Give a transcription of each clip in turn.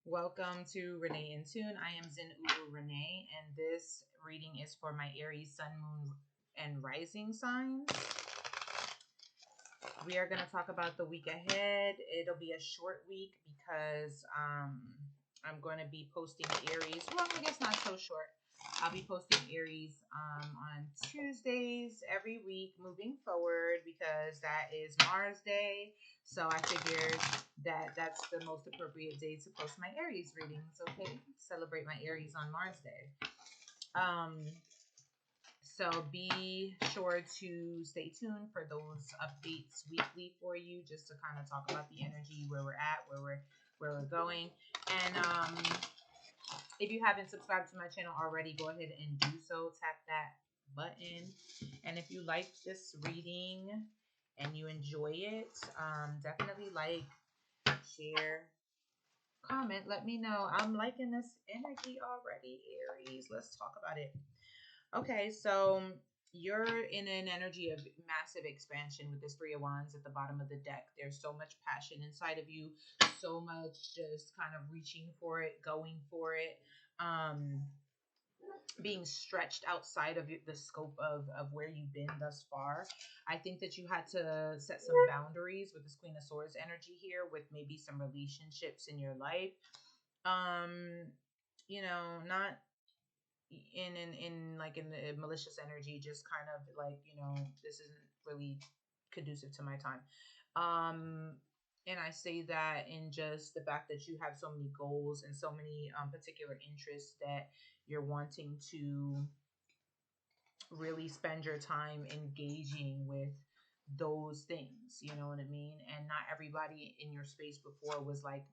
Welcome to Renee in Tune. I am Zin Uru Renee, and this reading is for my Aries Sun, Moon, and Rising signs. We are going to talk about the week ahead. It'll be a short week because I'm going to be posting Aries. Well, I guess not so short. I'll be posting Aries on Tuesdays every week moving forward because that is Mars Day. So I figured that that's the most appropriate day to post my Aries readings. Okay, celebrate my Aries on Mars Day. So be sure to stay tuned for those updates weekly for you, just to kind of talk about the energy, where we're at, where we're going, and if you haven't subscribed to my channel already, go ahead and do so. Tap that button. And if you like this reading and you enjoy it, definitely like, share, comment. Let me know. I'm liking this energy already, Aries. Let's talk about it. Okay, so you're in an energy of massive expansion with this Three of Wands at the bottom of the deck. There's so much passion inside of you, so much just kind of reaching for it, going for it, um, being stretched outside of the scope of where you've been thus far. I think that you had to set some boundaries with this Queen of Swords energy here, with maybe some relationships in your life. Um, not in like in the malicious energy, just kind of like, this isn't really conducive to my time. um and I say that in just the fact that you have so many goals and so many particular interests that you're wanting to really spend your time engaging with those things, you know what I mean? And not everybody in your space before was like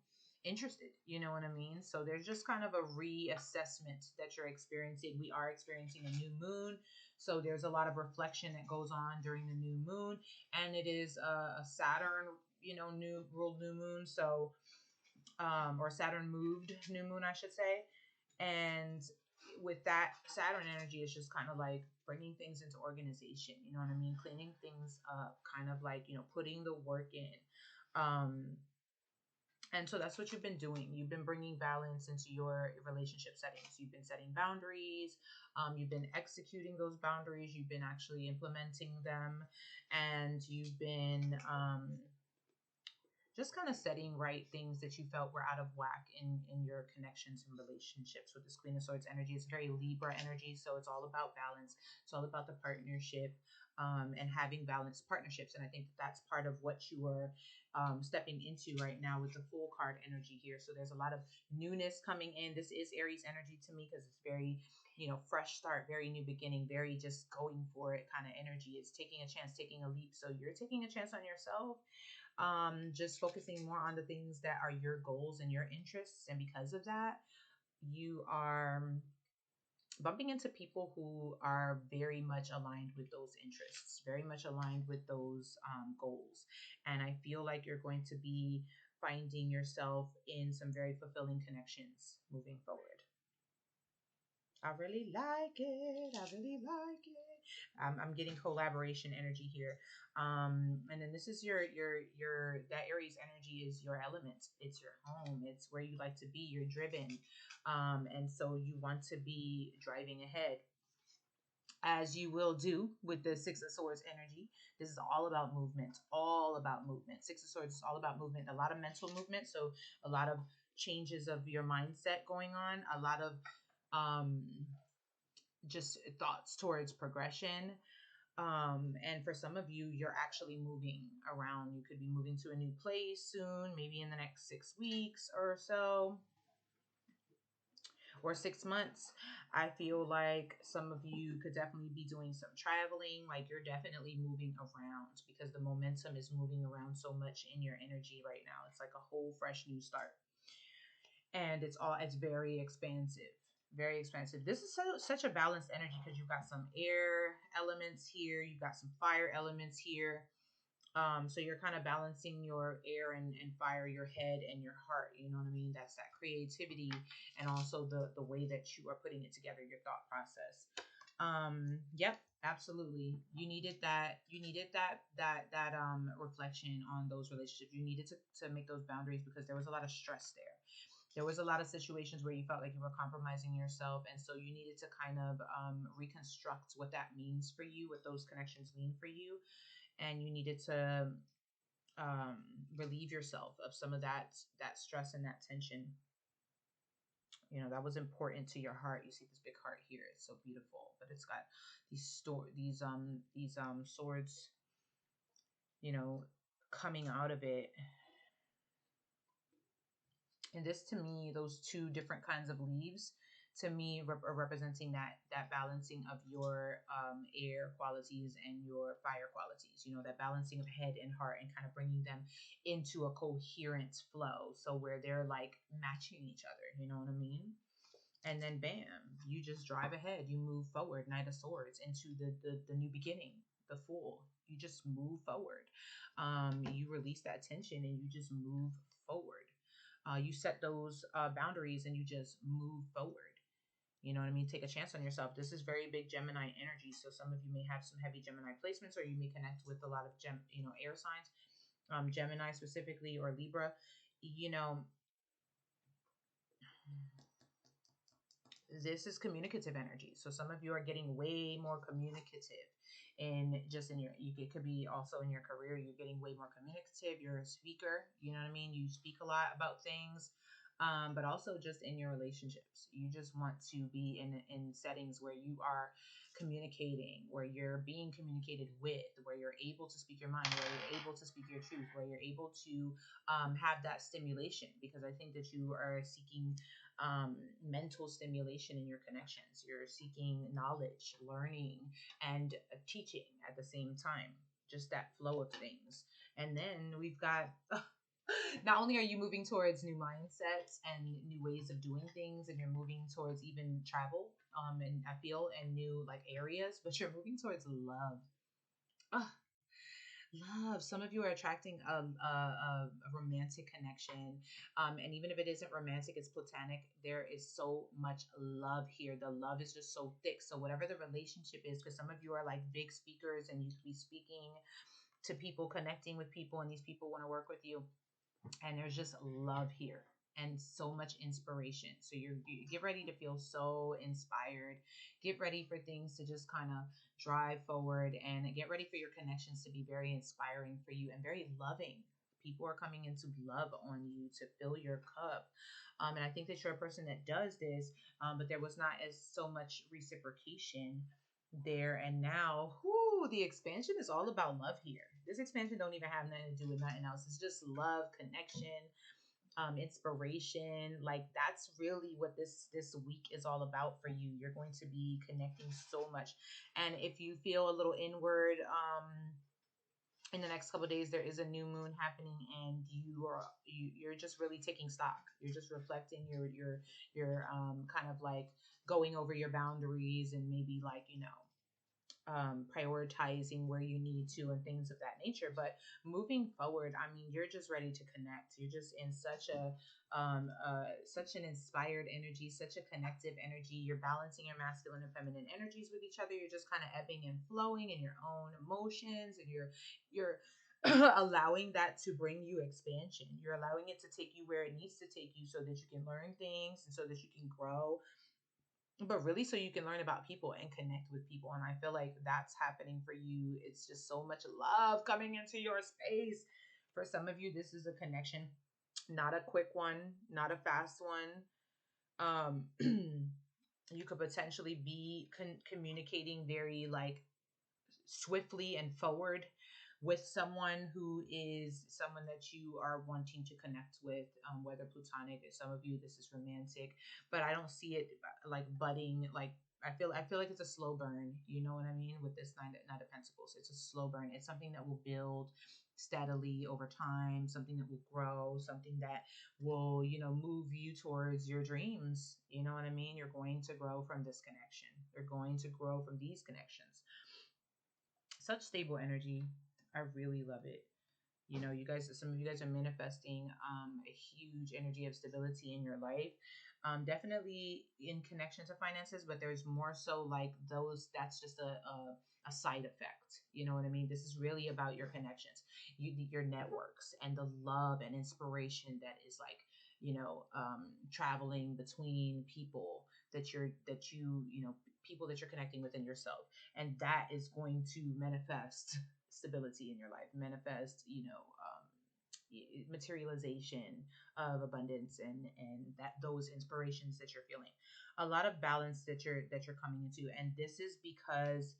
interested, you know what I mean? So there's just kind of a reassessment that you're experiencing. We are experiencing a new moon, so there's a lot of reflection that goes on during the new moon, and it is a Saturn, new ruled new moon, so or Saturn moved new moon, I should say. And with that Saturn energy, it's just kind of like bringing things into organization, you know what I mean? Cleaning things up, kind of like, putting the work in. And so that's what you've been doing. You've been bringing balance into your relationship settings. You've been setting boundaries. You've been executing those boundaries. You've been actually implementing them. And you've been just kind of setting right things that you felt were out of whack in your connections and relationships with this Queen of Swords energy. It's very Libra energy, so it's all about balance. It's all about the partnership, and having balanced partnerships. And I think that's part of what you are stepping into right now with the Fool card energy here. So there's a lot of newness coming in. This is Aries energy to me because it's very, fresh start, very new beginning, very just going for it kind of energy. It's taking a chance, taking a leap. So you're taking a chance on yourself, just focusing more on the things that are your goals and your interests. And because of that, you are bumping into people who are very much aligned with those interests, very much aligned with those goals. And I feel like you're going to be finding yourself in some very fulfilling connections moving forward. I really like it. I really like it. I'm getting collaboration energy here. And then this is your that Aries energy is your element. It's your home. It's where you like to be. You're driven. And so you want to be driving ahead, as you will do with the Six of Swords energy. This is all about movement, all about movement. Six of Swords is all about movement, a lot of mental movement. So a lot of changes of your mindset going on, a lot of um just thoughts towards progression. And for some of you, you're actually moving around. You could be moving to a new place soon, maybe in the next 6 weeks or so, or 6 months. I feel like some of you could definitely be doing some traveling. Like, you're definitely moving around because the momentum is moving around so much in your energy right now. It's like a whole fresh new start. And it's very expansive, very expansive. This is such a balanced energy because you've got some air elements here, you've got some fire elements here. So you're kind of balancing your air and fire, your head and your heart, you know what I mean? That's that creativity, and also the way that you are putting it together, your thought process. Yep, absolutely. You needed that reflection on those relationships. You needed to make those boundaries because there was a lot of stress there. There was a lot of situations where you felt like you were compromising yourself, and so you needed to kind of reconstruct what that means for you, what those connections mean for you, and you needed to um, relieve yourself of some of that stress and that tension. You know, that was important to your heart. You see this big heart here; it's so beautiful, but it's got these swords, you know, coming out of it. And this to me, those two different kinds of leaves to me are representing that balancing of your air qualities and your fire qualities, you know, that balancing of head and heart, and kind of bringing them into a coherent flow, so where they're like matching each other, you know what I mean? And then bam, you just drive ahead, you move forward, Knight of Swords, into the new beginning, the Fool. You just move forward. You release that tension and you just move forward. You set those boundaries and you just move forward. You know what I mean? Take a chance on yourself. This is very big Gemini energy. So some of you may have some heavy Gemini placements, or you may connect with a lot of air signs, Gemini specifically, or Libra. You know, this is communicative energy. So some of you are getting way more communicative in just in your, it could be also in your career. You're getting way more communicative. You're a speaker, you know what I mean? You speak a lot about things. But also just in your relationships, you just want to be in settings where you are communicating, where you're being communicated with, where you're able to speak your mind, where you're able to speak your truth, where you're able to have that stimulation. Because I think that you are seeking mental stimulation in your connections. You're seeking knowledge, learning, and teaching at the same time. Just that flow of things. And then we've got. Not only are you moving towards new mindsets and new ways of doing things, and you're moving towards even travel, and I feel, and new like areas, but you're moving towards love. Oh, love. Some of you are attracting a romantic connection, and even if it isn't romantic, it's platonic. There is so much love here. The love is just so thick. So whatever the relationship is, because some of you are like big speakers and you could be speaking to people, connecting with people, and these people want to work with you, and there's just love here and so much inspiration. So you get ready to feel so inspired. Get ready for things to just kind of drive forward, and get ready for your connections to be very inspiring for you and very loving. People are coming in to love on you, to fill your cup. And I think that you're a person that does this, but there was not as so much reciprocation there. And now, whoo, the expansion is all about love here. This expansion don't even have nothing to do with nothing else. It's just love, connection, inspiration. Like that's really what this week is all about for you. You're going to be connecting so much. And if you feel a little inward, in the next couple of days there is a new moon happening, and you're just really taking stock. You're just reflecting. You're kind of like going over your boundaries, and maybe like, prioritizing where you need to and things of that nature. But moving forward, I mean, you're just ready to connect. You're just in such an inspired energy, such a connective energy. You're balancing your masculine and feminine energies with each other. You're just kind of ebbing and flowing in your own emotions, and you're allowing that to bring you expansion. You're allowing it to take you where it needs to take you, so that you can learn things and so that you can grow, but really so you can learn about people and connect with people. And I feel like that's happening for you. It's just so much love coming into your space. For some of you, this is a connection, not a quick one, not a fast one. You could potentially be communicating very like swiftly and forward with someone who is someone that you are wanting to connect with, whether platonic. Some of you, this is romantic, but I don't see it like budding. Like I feel like it's a slow burn. You know what I mean? With this nine of Pentacles, it's a slow burn. It's something that will build steadily over time, something that will grow, something that will, move you towards your dreams. You know what I mean? You're going to grow from this connection. You're going to grow from these connections. Such stable energy. I really love it. You guys, some of you guys are manifesting a huge energy of stability in your life. Definitely in connection to finances, but there's more so like those, that's just a side effect. You know what I mean? This is really about your connections, your networks, and the love and inspiration that is like traveling between people people that you're connecting within yourself. And that is going to manifest stability in your life, manifest, materialization of abundance, and that those inspirations that you're feeling, a lot of balance that you're coming into. And this is because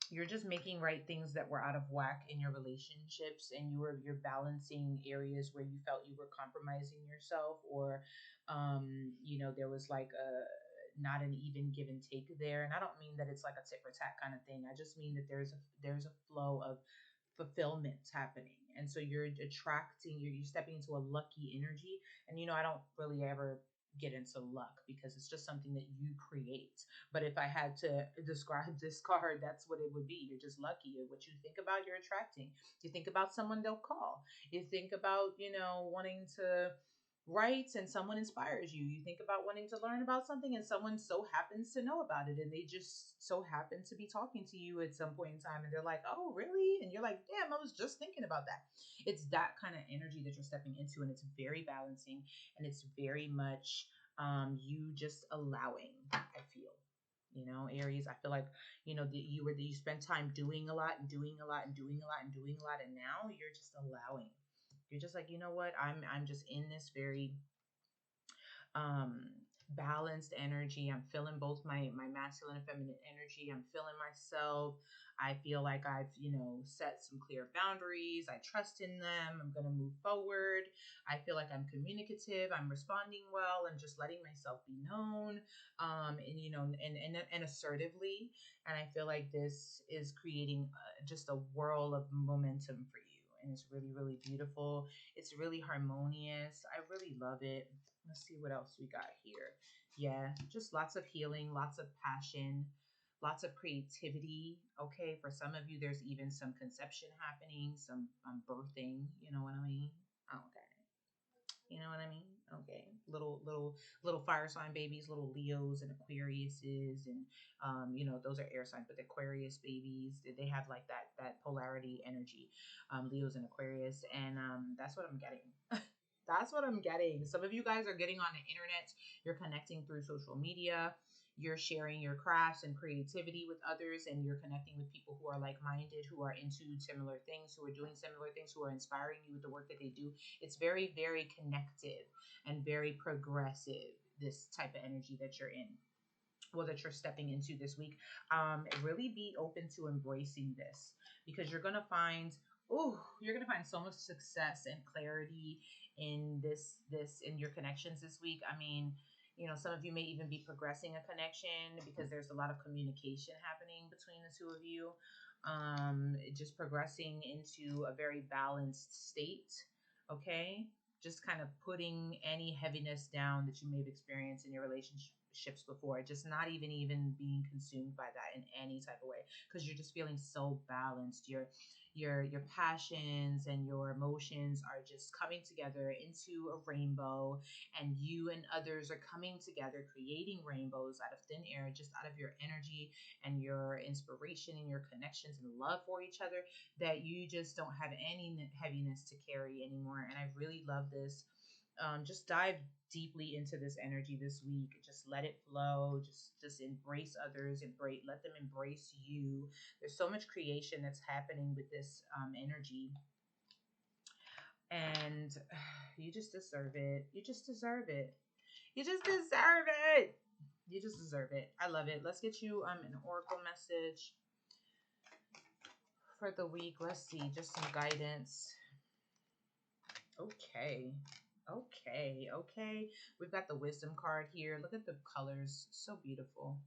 you're just making right things that were out of whack in your relationships, and you're balancing areas where you felt you were compromising yourself, or there was like a not an even give and take there. And I don't mean that it's like a tit for tat kind of thing. I just mean that there's a flow of fulfillment happening. And so you're stepping into a lucky energy. And I don't really ever get into luck because it's just something that you create. But if I had to describe this card, that's what it would be. You're just lucky. What you think about, you're attracting. You think about someone, they'll call. You think about, wanting to write, and someone inspires you. You think about wanting to learn about something, and someone so happens to know about it, and they just so happen to be talking to you at some point in time, and they're like, oh really? And you're like, damn, I was just thinking about that. It's that kind of energy that you're stepping into, and it's very balancing, and it's very much you just allowing, I feel. Aries, I feel like, you spend time doing a lot and doing a lot and doing a lot and doing a lot, and now you're just allowing. You're just like, you know what? I'm just in this very um balanced energy. I'm feeling both my masculine and feminine energy. I'm feeling myself. I feel like I've, set some clear boundaries. I trust in them. I'm going to move forward. I feel like I'm communicative. I'm responding well and just letting myself be known, and assertively. And I feel like this is creating just a whirl of momentum for you. And it's really, really beautiful. It's really harmonious. I really love it. Let's see what else we got here. Yeah, just lots of healing, lots of passion, lots of creativity. Okay, for some of you, there's even some conception happening, some birthing. You know what I mean? Okay. You know what I mean? Okay. Little fire sign babies, little Leos and Aquariuses, and those are air signs, but the Aquarius babies, they have like that polarity energy. Leos and Aquarius, and that's what I'm getting. That's what I'm getting. Some of you guys are getting on the internet. You're connecting through social media. You're sharing your crafts and creativity with others, and you're connecting with people who are like minded, who are into similar things, who are doing similar things, who are inspiring you with the work that they do. It's very, very connected and very progressive, this type of energy that you're in, well, that you're stepping into this week. Really be open to embracing this, because you're gonna find so much success and clarity in this in your connections this week. I mean, some of you may even be progressing a connection because there's a lot of communication happening between the two of you. Just progressing into a very balanced state. Okay, just kind of putting any heaviness down that you may have experienced in your relationships before, just not even being consumed by that in any type of way, because you're just feeling so balanced. Your passions and your emotions are just coming together into a rainbow, and you and others are coming together, creating rainbows out of thin air, just out of your energy and your inspiration and your connections and love for each other, that you just don't have any heaviness to carry anymore. And I really love this. Just dive deeply into this energy this week. Just let it flow. Just embrace others. Let them embrace you. There's so much creation that's happening with this energy, and you just deserve it. You just deserve it. You just deserve it. You just deserve it. I love it. Let's get you an oracle message for the week. Let's see, just some guidance. Okay. Okay. We've got the wisdom card here. Look at the colors. So beautiful.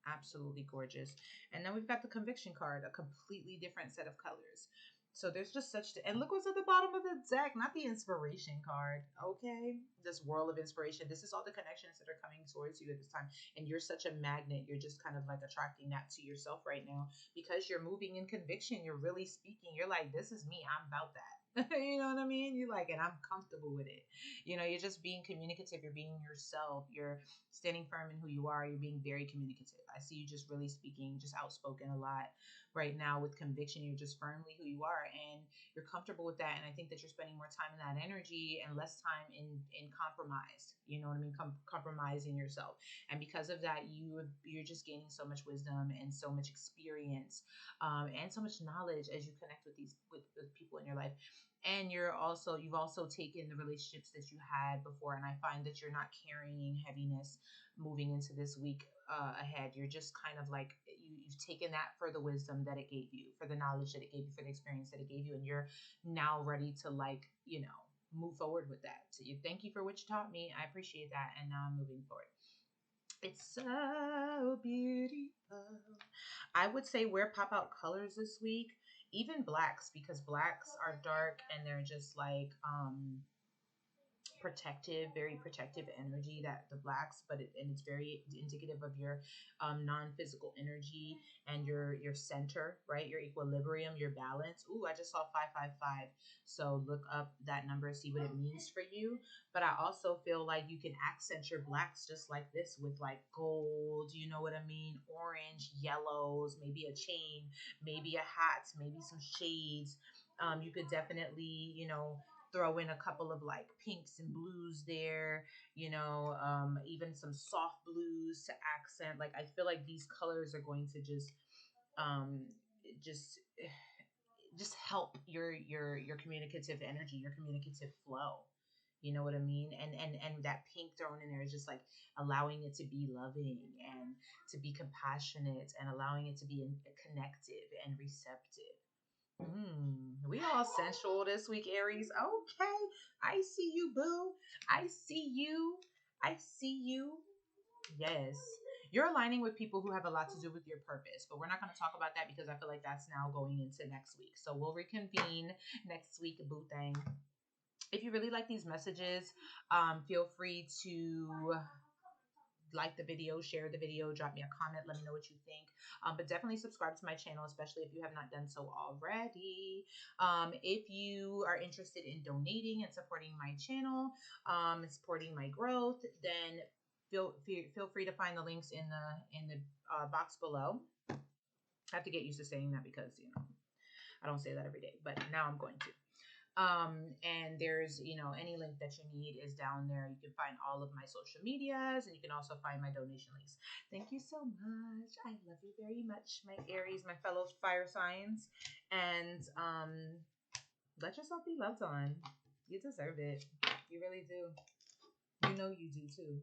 Absolutely gorgeous. And then we've got the conviction card, a completely different set of colors. So there's just and look what's at the bottom of the deck, not the inspiration card. Okay. This world of inspiration. This is all the connections that are coming towards you at this time. And you're such a magnet. You're just kind of like attracting that to yourself right now because you're moving in conviction. You're really speaking. You're like, this is me. I'm about that. You know what I mean? You like it. I'm comfortable with it. You know, you're just being communicative. You're being yourself. You're standing firm in who you are. You're being very communicative. I see you just really speaking, just outspoken a lot right now with conviction. You're just firmly who you are, and you're comfortable with that. And I think that you're spending more time in that energy and less time in compromise. You know what I mean? Compromising yourself. And because of that, you're just gaining so much wisdom and so much experience, and so much knowledge as you connect with with people in your life. And you've also taken the relationships that you had before, and I find that you're not carrying heaviness moving into this week ahead. You're just kind of like you've taken that for the wisdom that it gave you, for the knowledge that it gave you, for the experience that it gave you, and you're now ready to, like, move forward with that. So you thank you for what you taught me. I appreciate that, and now I'm moving forward. It's so beautiful. I would say wear pop out colors this week, even blacks, because blacks are dark and they're just like protective, very protective energy, that the blacks, and it's very indicative of your non-physical energy and your center, right? Your equilibrium, your balance. Ooh, I just saw 555. So look up that number, see what it means for you. But I also feel like you can accent your blacks just like this with like gold, you know what I mean? Orange, yellows, maybe a chain, maybe a hat, maybe some shades. You could definitely, throw in a couple of like pinks and blues there, even some soft blues to accent. Like, I feel like these colors are going to um, just, just help your communicative energy, your communicative flow. You know what I mean? And that pink thrown in there is just like allowing it to be loving and to be compassionate and allowing it to be connective and receptive. We all sensual this week, Aries. Okay. I see you, boo. I see you. I see you. Yes. You're aligning with people who have a lot to do with your purpose, but we're not going to talk about that because I feel like that's now going into next week. So we'll reconvene next week, boo thing. If you really like these messages, feel free to like the video, share the video, drop me a comment, let me know what you think. But definitely subscribe to my channel, especially if you have not done so already. If you are interested in donating and supporting my channel, supporting my growth, then feel free to find the links in the box below. I have to get used to saying that because I don't say that every day, but now I'm going to. And there's, any link that you need is down there. You can find all of my social medias, and you can also find my donation links. Thank you so much. I love you very much, my Aries, my fellow fire signs. And let yourself be loved on. You deserve it. You really do. You know you do too.